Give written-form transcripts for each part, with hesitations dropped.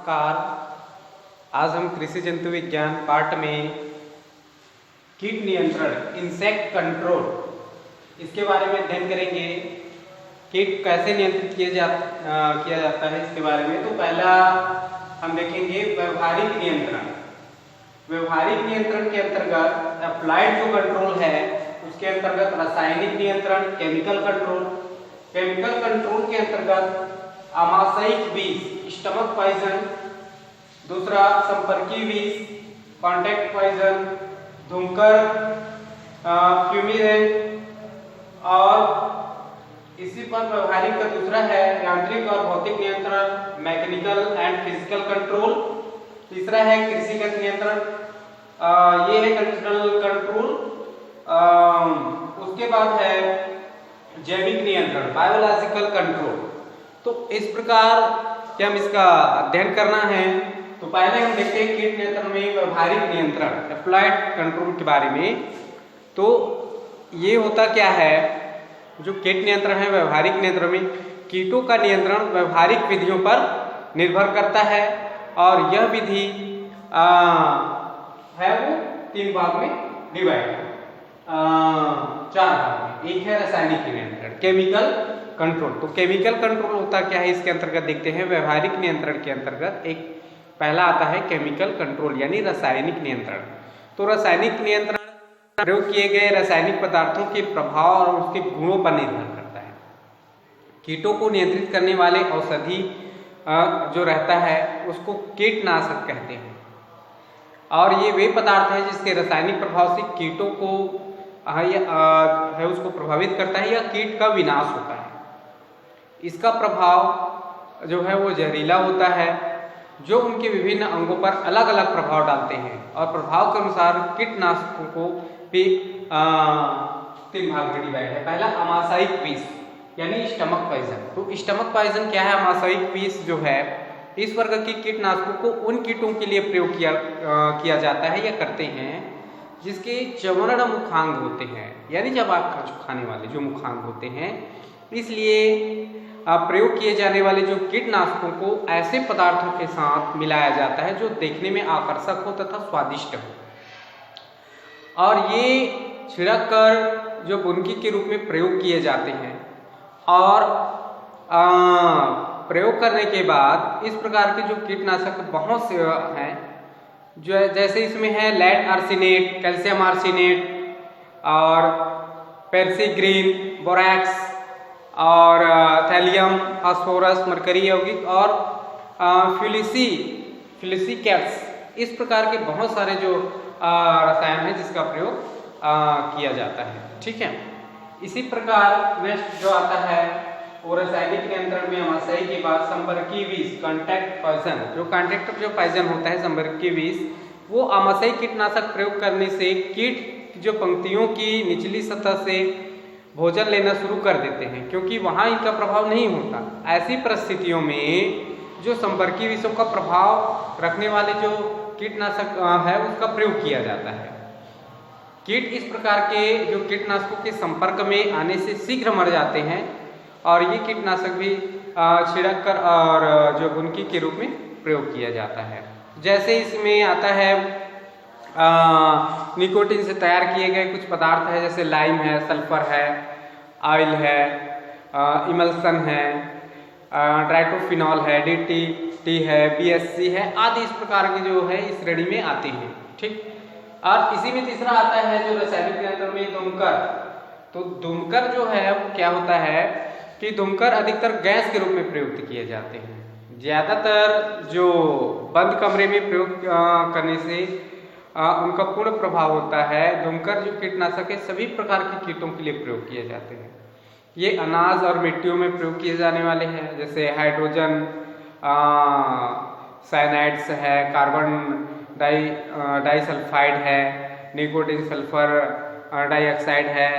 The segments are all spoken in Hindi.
नमस्कार। आज हम कृषि जंतु विज्ञान पार्ट में कीट नियंत्रण इंसेक्ट कंट्रोल इसके बारे में अध्ययन करेंगे। कीट कैसे नियंत्रित किया जाता है इसके बारे में। तो पहला हम देखेंगे व्यवहारिक नियंत्रण। व्यवहारिक नियंत्रण के अंतर्गत अप्लाइड जो कंट्रोल है उसके अंतर्गत रासायनिक नियंत्रण, केमिकल कंट्रोल। केमिकल कंट्रोल के अंतर्गत आमाशयिक विष, स्टमक पॉइजन, दूसरा संपर्की विष, कॉन्टैक्ट पॉइजन, धूमकर, फ्यूमिगेंट। और इसी पर व्यवहारिक का दूसरा है यांत्रिक और भौतिक नियंत्रण, मैकेनिकल एंड फिजिकल कंट्रोल। तीसरा है कृषिगत नियंत्रण, ये है कल्चरल कंट्रोल। उसके बाद है जैविक नियंत्रण, बायोलॉजिकल कंट्रोल। तो इस प्रकार कि हम इसका अध्ययन करना है तो पहले हम देखते हैं कीट नियंत्रण में व्यवहारिक नियंत्रण, अप्लाइड कंट्रोल के बारे में। तो ये होता क्या है, जो कीट नियंत्रण है व्यवहारिक नियंत्रण में कीटों का नियंत्रण व्यवहारिक विधियों पर निर्भर करता है। और यह विधि है वो 3 भाग में डिवाइड, 4 भाग में। एक है रासायनिक नियंत्रण, केमिकल कंट्रोल। तो केमिकल कंट्रोल होता क्या है, इसके अंतर्गत देखते हैं। व्यवहारिक नियंत्रण के अंतर्गत एक पहला आता है केमिकल कंट्रोल यानी रासायनिक नियंत्रण। तो रासायनिक नियंत्रण प्रयोग किए गए रासायनिक पदार्थों के प्रभाव और उसके गुणों पर निर्भर करता है। कीटों को नियंत्रित करने वाले औषधि जो रहता है उसको कीटनाशक कहते हैं। और ये वे पदार्थ है जिसके रासायनिक प्रभाव से कीटों को है उसको प्रभावित करता है या कीट का विनाश होता है। इसका प्रभाव जो है वो जहरीला होता है, जो उनके विभिन्न अंगों पर अलग अलग प्रभाव डालते हैं। और प्रभाव के अनुसार कीटनाशकों को भी 3 भाग में डिवाइड है। पहला आमाशयिक विष यानी स्टमक पॉइजन। तो स्टमक पॉइजन क्या है? आमाशयिक विष जो है इस वर्ग के कीटनाशकों को उन कीटों के लिए प्रयोग किया जाता है या करते हैं जिसके चवर्ण मुखांग होते हैं, यानी जब आप खाने वाले जो मुखांग होते हैं। इसलिए प्रयोग किए जाने वाले जो कीटनाशकों को ऐसे पदार्थों के साथ मिलाया जाता है जो देखने में आकर्षक हो तथा स्वादिष्ट हो। और ये छिड़क कर जो बुनकी के रूप में प्रयोग किए जाते हैं। और प्रयोग करने के बाद इस प्रकार के जो कीटनाशक बहुत से हैं, जो जैसे इसमें है लेड आर्सेनेट, कैल्शियम आर्सेनेट और पेर्सिग्रीन, बोरैक्स और थैलियम, फास्फोरस, मरकरी यौगिक और फ्यूलिसिकेट्स। इस प्रकार के बहुत सारे जो रसायन हैं जिसका प्रयोग किया जाता है। ठीक है। इसी प्रकार नेक्स्ट जो आता है वो रासायनिक नियंत्रण में आमाशय के बाद संपर्की विष, कॉन्टैक्ट पॉइजन। जो कॉन्टैक्ट जो पॉइजन होता है संपर्की विष, वो आमाशय कीटनाशक प्रयोग करने से कीट जो पंक्तियों की निचली सतह से भोजन लेना शुरू कर देते हैं, क्योंकि वहां इनका प्रभाव नहीं होता। ऐसी परिस्थितियों में जो संपर्की विषों का प्रभाव रखने वाले जो कीटनाशक है उसका प्रयोग किया जाता है। कीट इस प्रकार के जो कीटनाशकों के संपर्क में आने से शीघ्र मर जाते हैं और ये कीटनाशक भी छिड़क कर और जो बुनकी के रूप में प्रयोग किया जाता है। जैसे इसमें आता है निकोटीन से तैयार किए गए कुछ पदार्थ है, जैसे लाइम है, सल्फर है, ऑयल है, इमल्सन है, ड्राइटोफिनॉल है, DDT है, BSC है आदि। इस प्रकार के जो है इस श्रेणी में आते हैं। ठीक। और इसी में तीसरा आता है जो रासायनिक नियंत्रण में धूमकर। तो धूमकर जो है वो क्या होता है कि धूमकर अधिकतर गैस के रूप में प्रयुक्त किए जाते हैं। ज्यादातर जो बंद कमरे में प्रयोग करने से उनका पूर्ण प्रभाव होता है। धूमकर जो कीटनाशक है सभी प्रकार के कीटों के लिए प्रयोग किए जाते हैं। ये अनाज और मिट्टियों में प्रयोग किए जाने वाले हैं, जैसे हाइड्रोजन साइनाइड्स है, कार्बन डाइसल्फाइड है, निकोटीन सल्फर डाइऑक्साइड है,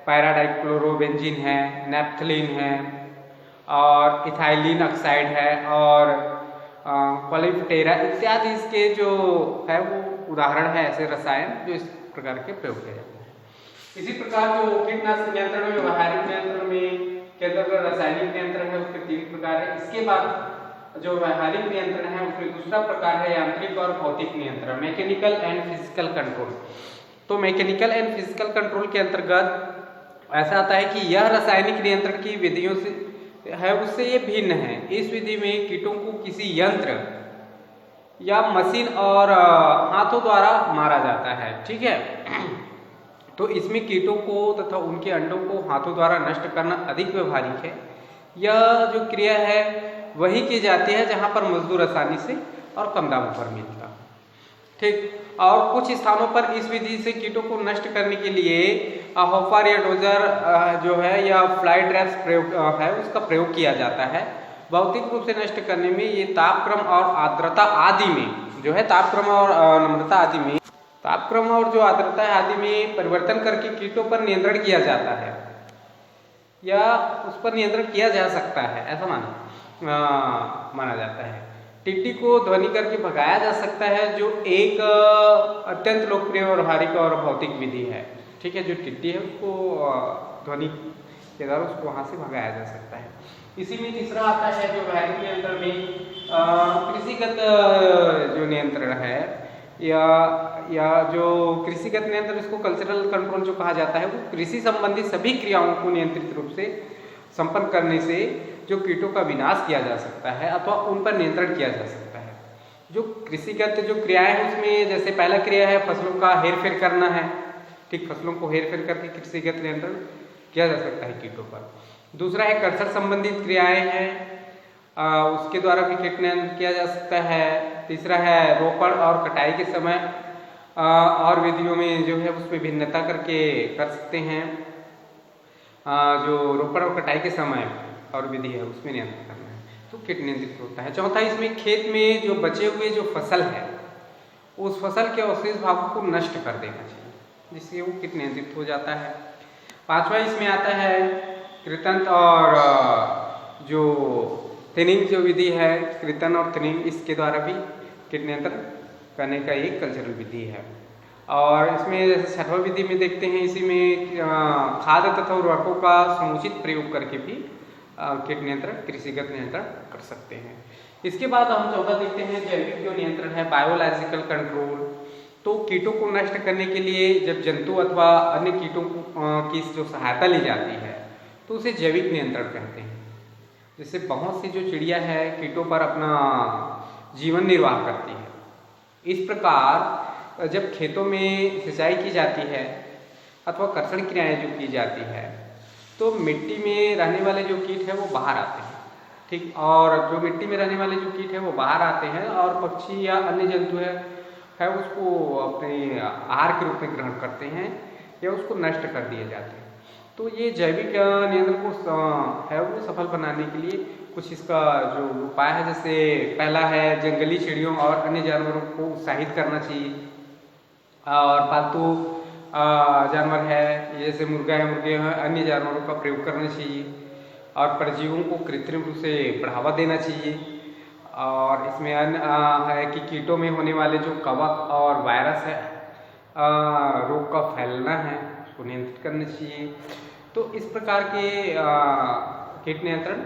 पैराडाइक्लोरोबेंजीन है, नैप्थलीन है और इथाइलिन ऑक्साइड है और क्वालिफटेरा इत्यादि इसके जो है वो उदाहरण है ऐसे रसायन जो इस प्रकार के प्रयोग किए जाते हैं। इसी प्रकार जो कीटनाशक नियंत्रण में व्यवहारिक नियंत्रण में के अंतर्गत रासायनिक नियंत्रण है उसके 3 प्रकार है। इसके बाद जो व्यवहारिक नियंत्रण है उसमें दूसरा प्रकार है यांत्रिक और भौतिक नियंत्रण, मैकेनिकल एंड फिजिकल कंट्रोल। तो मैकेनिकल एंड फिजिकल कंट्रोल के अंतर्गत ऐसा आता है कि यह रासायनिक नियंत्रण की विधियों से है उससे ये भिन्न है। इस विधि में कीटों को किसी यंत्र या मशीन और हाथों द्वारा मारा जाता है, ठीक है। तो इसमें कीटों को तथा उनके अंडों को हाथों द्वारा नष्ट करना अधिक व्यवहारिक है। यह जो क्रिया है वही की जाती है जहां पर मजदूर आसानी से और कम दामों पर मिलता है, ठीक। और कुछ स्थानों पर इस विधि से कीटों को नष्ट करने के लिए हॉपर या डोजर जो है या फ्लाई ट्रैप्स प्रयोग है उसका प्रयोग किया जाता है। भौतिक रूप से नष्ट करने में ये तापक्रम और आर्द्रता आदि में जो है तापक्रम और नम्रता आदि में तापक्रम और जो आर्द्रता आदि में परिवर्तन करके कीटों पर नियंत्रण किया जाता है या उस पर नियंत्रण किया जा सकता है, ऐसा माना जाता है। टिड्डी को ध्वनि करके भगाया जा सकता है जो एक अत्यंत लोकप्रिय और व्यवहारिक और भौतिक विधि है, ठीक है। जो टिड्डी है उसको ध्वनि के द्वारा उसको वहां से भगाया जा सकता है। इसी में तीसरा आता है जो व्यवहारिक नियंत्रण में कृषिगत जो नियंत्रण है या जो कृषिगत नियंत्रण, इसको कल्चरल कंट्रोल जो कहा जाता है, वो कृषि संबंधी सभी क्रियाओं को नियंत्रित रूप से संपन्न करने से जो कीटों का विनाश किया जा सकता है अथवा उन पर नियंत्रण किया जा सकता है। जो कृषिगत जो क्रियाएं हैं उसमें जैसे पहला क्रिया है फसलों का हेरफेर करना है, ठीक। फसलों को हेरफेर करके कृषिगत नियंत्रण किया जा सकता है कीटों पर। दूसरा है कर्षण संबंधित क्रियाएं हैं, उसके द्वारा भी कीट नियंत्रण किया जा सकता है। तीसरा है रोपण और कटाई के समय और विधियों में जो है उसमें भिन्नता करके कर सकते हैं। जो रोपण और कटाई के समय और विधि है उसमें नियंत्रण करना है तो कीट नियंत्रित होता है। चौथा, इसमें खेत में जो बचे हुए जो फसल है उस फसल के अवशेष भागों को नष्ट कर देना चाहिए जिससे वो कीट नियंत्रित हो जाता है। पांचवा इसमें आता है कृंतक और जो थिनिंग जो विधि है, कृंतक और थिनिंग, इसके द्वारा भी कीट नियंत्रण करने का एक कल्चरल विधि है। और इसमें जैसे छठवां विधि में देखते हैं, इसी में खाद तथा उर्वरकों का समुचित प्रयोग करके भी कीट नियंत्रण, कृषिगत नियंत्रण कर सकते हैं। इसके बाद हम चौथा देखते हैं जैविक जो नियंत्रण है, बायोलॉजिकल कंट्रोल। तो कीटों को नष्ट करने के लिए जब जंतु अथवा अन्य कीटों की जो सहायता ली जाती है तो उसे जैविक नियंत्रण कहते हैं। जैसे बहुत सी जो चिड़िया है कीटों पर अपना जीवन निर्वाह करती है, इस प्रकार जब खेतों में सिंचाई की जाती है अथवा कर्षण क्रियाएं जो की जाती है तो मिट्टी में रहने वाले जो कीट है वो बाहर आते हैं, ठीक। और जो मिट्टी में रहने वाले जो कीट है वो बाहर आते हैं और पक्षी या अन्य जंतु है उसको अपने आहार के रूप में ग्रहण करते हैं या उसको नष्ट कर दिए जाते हैं। तो ये जैविक नियंत्रण को है वो सफल बनाने के लिए कुछ इसका जो उपाय है, जैसे पहला है जंगली चिड़ियों और अन्य जानवरों को उत्साहित करना चाहिए। और पालतू जानवर है जैसे मुर्गा है, मुर्गे हैं, अन्य जानवरों का प्रयोग करना चाहिए। और परजीवों को कृत्रिम रूप से बढ़ावा देना चाहिए। और इसमें अन्य है कि कीटों में होने वाले जो कवक और वायरस है रोग का फैलना है उसको नियंत्रित करना चाहिए। तो इस प्रकार के कीट नियंत्रण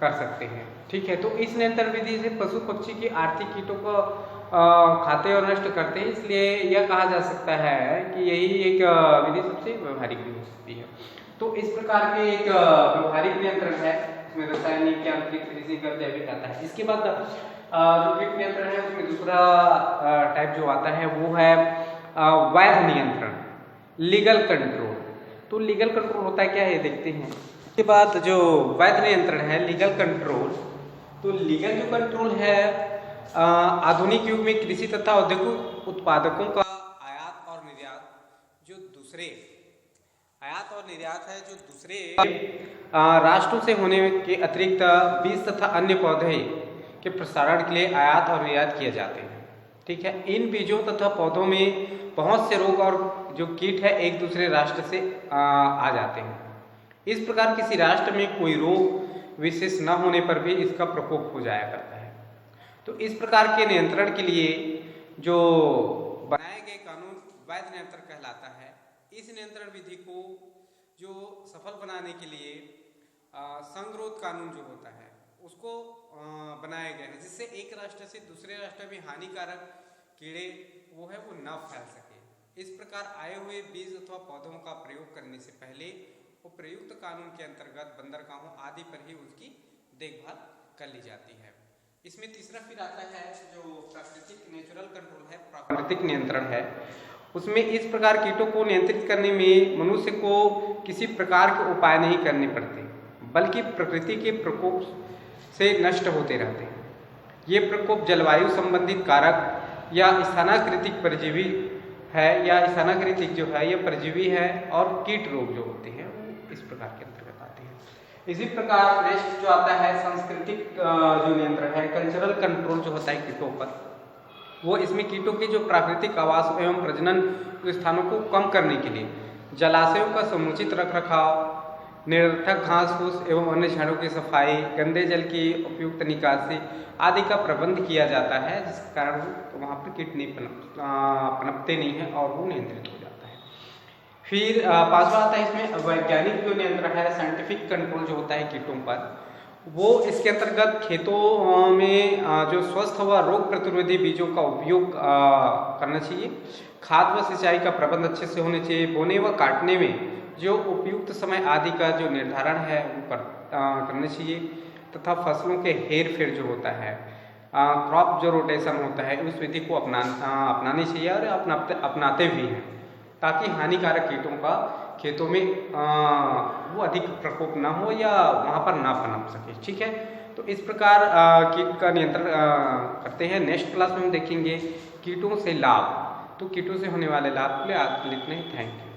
कर सकते हैं, ठीक है। तो इस नियंत्रण विधि से पशु पक्षी के आर्थिक कीटों को खाते और नष्ट करते हैं, इसलिए यह कहा जा सकता है कि यही एक विधि सबसे व्यवहारिक भी हो सकती है। तो इस प्रकार के एक व्यवहारिक नियंत्रण है, इसमें रासायनिक, यांत्रिक, कृषिगत, जैविक आता है। इसके बाद जो कीट नियंत्रण है उसमें दूसरा टाइप जो आता है वो है वैध नियंत्रण, लीगल कंट्रोल। तो लीगल कंट्रोल होता है क्या है देखते हैं। इसके बाद जो वैध नियंत्रण है, लीगल कंट्रोल, तो लीगल जो कंट्रोल है आधुनिक युग में कृषि तथा औद्योगिक उत्पादकों का आयात और निर्यात है जो दूसरे राष्ट्रों से होने के अतिरिक्त बीज तथा अन्य पौधे के प्रसारण के लिए आयात और निर्यात किए जाते हैं, ठीक है। इन बीजों तथा पौधों में बहुत से रोग और जो कीट है एक दूसरे राष्ट्र से आ जाते हैं। इस प्रकार किसी राष्ट्र में कोई रोग विशेष न होने पर भी इसका प्रकोप हो जाया करता है। तो इस प्रकार के नियंत्रण के लिए जो बनाए गए कानून वैध नियंत्रण कहलाता है। इस नियंत्रण विधि को जो सफल बनाने के लिए संगरोध कानून जो होता है उसको बनाए गए हैं, जिससे एक राष्ट्र से दूसरे राष्ट्र में हानिकारक कीड़े वो न फैल सके। इस प्रकार आए हुए बीज अथवा पौधों का प्रयोग करने से पहले वो प्रयुक्त कानून के अंतर्गत बंदरगाहों आदि पर ही उसकी देखभाल कर ली जाती है। इसमें तीसरा फिर आता है जो प्राकृतिक नेचुरल कंट्रोल है, प्राकृतिक नियंत्रण है। उसमें इस प्रकार कीटों को नियंत्रित करने में मनुष्य को किसी प्रकार के उपाय नहीं करने पड़ते, बल्कि प्रकृति के प्रकोप से नष्ट होते रहते हैं। ये प्रकोप जलवायु संबंधित कारक या स्थानाकृतिक परजीवी है, या स्थानाकृतिक जो है ये परजीवी है, और कीट रोग जो होते हैं वो इस प्रकार के अंतर्गत आते हैं। इसी प्रकार नेक्स्ट जो आता है सांस्कृतिक जो नियंत्रण है, कल्चरल कंट्रोल जो होता है कीटों पर, वो इसमें कीटों के जो प्राकृतिक आवास एवं प्रजनन स्थानों को कम करने के लिए जलाशयों का समुचित रखरखाव, निरर्थक घास फूस एवं अन्य झाड़ों की सफाई, गंदे जल की उपयुक्त निकासी आदि का प्रबंध किया जाता है, जिसके कारण वहाँ पर कीट नहीं पनपते नहीं हैं और वो नियंत्रित हो जाता है। फिर पांचवा आता है इसमें वैज्ञानिक जो नियंत्रण है, साइंटिफिक कंट्रोल जो होता है कीटों पर, वो इसके अंतर्गत खेतों में जो स्वस्थ व रोग प्रतिरोधी बीजों का उपयोग करना चाहिए, खाद व सिंचाई का प्रबंध अच्छे से होने चाहिए, बोने व काटने में जो उपयुक्त समय आदि का जो निर्धारण है वो करना चाहिए, तथा फसलों के हेर फेर जो होता है, क्रॉप जो रोटेशन होता है, उस विधि को अपनानी चाहिए और अपनाते भी हैं, ताकि हानिकारक कीटों का खेतों में वो अधिक प्रकोप ना हो या वहाँ पर ना पनप सके। ठीक है, तो इस प्रकार कीट का नियंत्रण करते हैं। नेक्स्ट क्लास में हम देखेंगे कीटों से लाभ। तो कीटों से होने वाले लाभ के लिए आज इतना ही। Thank you.